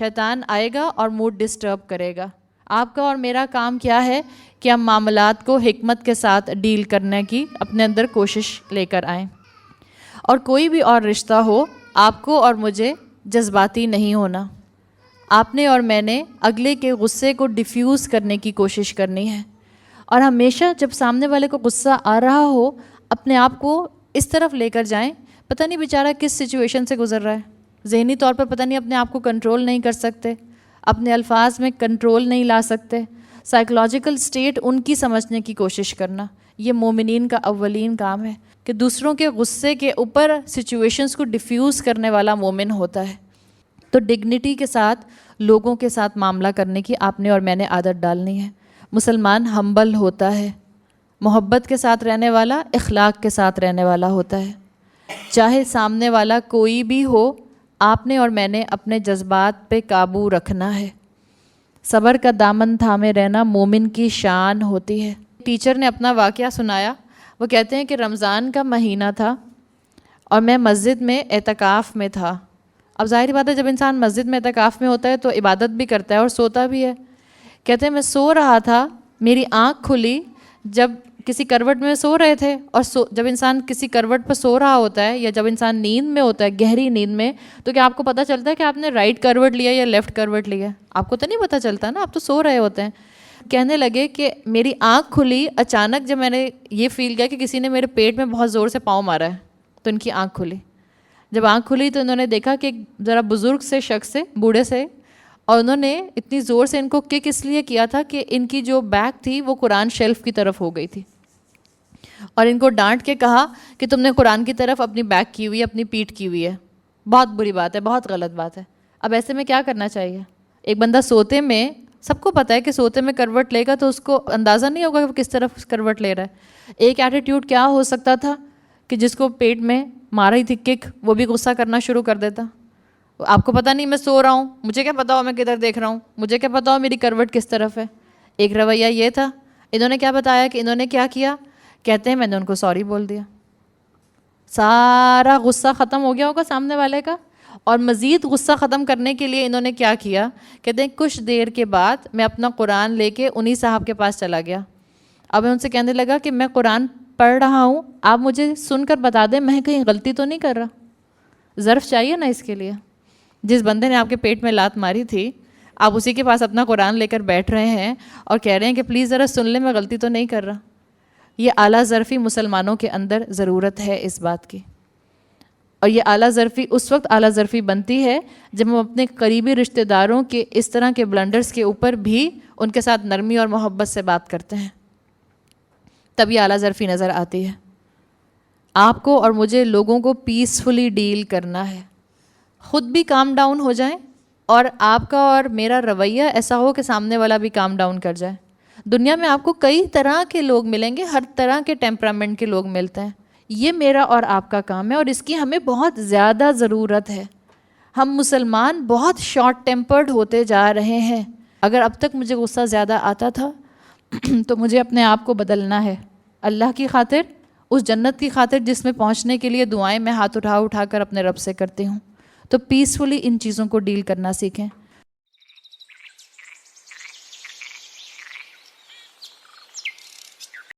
شیطان آئے گا اور موڈ ڈسٹرب کرے گا. آپ کا اور میرا کام کیا ہے کہ ہم معاملات کو حکمت کے ساتھ ڈیل کرنے کی اپنے اندر کوشش لے کر آئیں. اور کوئی بھی اور رشتہ ہو، آپ کو اور مجھے جذباتی نہیں ہونا. آپ نے اور میں نے اگلے کے غصے کو ڈیفیوز کرنے کی کوشش کرنی ہے. اور ہمیشہ جب سامنے والے کو غصہ آ رہا ہو، اپنے آپ کو اس طرف لے کر جائیں، پتہ نہیں بیچارہ کس سچویشن سے گزر رہا ہے، ذہنی طور پر پتہ نہیں اپنے آپ کو کنٹرول نہیں کر سکتے، اپنے الفاظ میں کنٹرول نہیں لا سکتے. سائیکولوجیکل سٹیٹ ان کی سمجھنے کی کوشش کرنا، یہ مومنین کا اولین کام ہے کہ دوسروں کے غصے کے اوپر سچویشنز کو ڈیفیوز کرنے والا مومن ہوتا ہے. تو ڈگنیٹی کے ساتھ لوگوں کے ساتھ معاملہ کرنے کی آپ نے اور میں نے عادت ڈالنی ہے. مسلمان ہمبل ہوتا ہے، محبت کے ساتھ رہنے والا، اخلاق کے ساتھ رہنے والا ہوتا ہے. چاہے سامنے والا کوئی بھی ہو، آپ نے اور میں نے اپنے جذبات پہ قابو رکھنا ہے. صبر کا دامن تھامے رہنا مومن کی شان ہوتی ہے. ٹیچر نے اپنا واقعہ سنایا. وہ کہتے ہیں کہ رمضان کا مہینہ تھا اور میں مسجد میں اعتکاف میں تھا. اب ظاہر بات ہے جب انسان مسجد میں اعتکاف میں ہوتا ہے تو عبادت بھی کرتا ہے اور سوتا بھی ہے. کہتے ہیں میں سو رہا تھا، میری آنکھ کھلی جب کسی کروٹ میں سو رہے تھے. اور جب انسان کسی کروٹ پر سو رہا ہوتا ہے یا جب انسان نیند میں ہوتا ہے، گہری نیند میں، تو کیا آپ کو پتہ چلتا ہے کہ آپ نے رائٹ کروٹ لیا یا لیفٹ کروٹ لیا؟ آپ کو تو نہیں پتہ چلتا نا، آپ تو سو رہے ہوتے ہیں. کہنے لگے کہ میری آنکھ کھلی اچانک جب میں نے یہ فیل کیا کہ کسی نے میرے پیٹ میں بہت زور سے پاؤں مارا ہے، تو ان کی آنکھ کھلی. جب آنکھ کھلی تو انہوں نے دیکھا کہ ذرا بزرگ سے شخص سے، بوڑھے سے، اور انہوں نے اتنی زور سے ان کو کک اس لیے کیا تھا کہ ان کی جو بیک تھی وہ قرآن شیلف کی طرف ہو گئی تھی. اور ان کو ڈانٹ کے کہا کہ تم نے قرآن کی طرف اپنی بیک کی ہوئی ہے، اپنی پیٹھ کی ہوئی ہے. بہت بری بات ہے، بہت غلط بات ہے. اب ایسے میں کیا کرنا چاہیے؟ ایک بندہ سوتے میں، سب کو پتہ ہے کہ سوتے میں کروٹ لے گا تو اس کو اندازہ نہیں ہوگا کہ وہ کس طرف کروٹ لے رہا ہے. ایک ایٹیٹیوڈ کیا ہو سکتا تھا کہ جس کو پیٹ میں مار رہی تھی کک، وہ بھی غصہ کرنا شروع کر دیتا. آپ کو پتہ نہیں میں سو رہا ہوں، مجھے کیا پتا ہو میں کدھر دیکھ رہا ہوں، مجھے کیا پتا ہو میری کروٹ کس طرف ہے. ایک رویہ یہ تھا. انہوں نے کیا بتایا کہ انہوں نے کیا کیا؟ کہتے ہیں میں نے ان کو سوری بول دیا. سارا غصہ ختم ہو گیا ہوگا سامنے والے کا. اور مزید غصہ ختم کرنے کے لیے انہوں نے کیا کیا؟ کہتے ہیں کچھ دیر کے بعد میں اپنا قرآن لے کے انہی صاحب کے پاس چلا گیا. اب میں ان سے کہنے لگا کہ میں قرآن پڑھ رہا ہوں، آپ مجھے سن کر بتا دیں میں کہیں غلطی تو نہیں کر رہا. ظرف چاہیے نا اس کے لیے. جس بندے نے آپ کے پیٹ میں لات ماری تھی، آپ اسی کے پاس اپنا قرآن لے کر بیٹھ رہے ہیں اور کہہ رہے ہیں کہ پلیز ذرا سن لیں، میں غلطی تو نہیں کر رہا. یہ اعلیٰ ظرفی مسلمانوں کے اندر ضرورت ہے اس بات کی. اور یہ اعلیٰ ظرفی اس وقت اعلیٰ ظرفی بنتی ہے جب ہم اپنے قریبی رشتہ داروں کے اس طرح کے بلنڈرز کے اوپر بھی ان کے ساتھ نرمی اور محبت سے بات کرتے ہیں. تب یہ اعلیٰ ظرفی نظر آتی ہے. آپ کو اور مجھے لوگوں کو پیسفلی ڈیل کرنا ہے. خود بھی کام ڈاؤن ہو جائیں اور آپ کا اور میرا رویہ ایسا ہو کہ سامنے والا بھی کام ڈاؤن کر جائے. دنیا میں آپ کو کئی طرح کے لوگ ملیں گے، ہر طرح کے ٹیمپرامنٹ کے لوگ ملتے ہیں. یہ میرا اور آپ کا کام ہے اور اس کی ہمیں بہت زیادہ ضرورت ہے. ہم مسلمان بہت شارٹ ٹیمپرڈ ہوتے جا رہے ہیں. اگر اب تک مجھے غصہ زیادہ آتا تھا تو مجھے اپنے آپ کو بدلنا ہے. اللہ کی خاطر، اس جنت کی خاطر جس میں پہنچنے کے لیے دعائیں میں ہاتھ اٹھا کر اپنے رب سے کرتی ہوں. تو پیسفلی ان چیزوں کو ڈیل کرنا سیکھیں.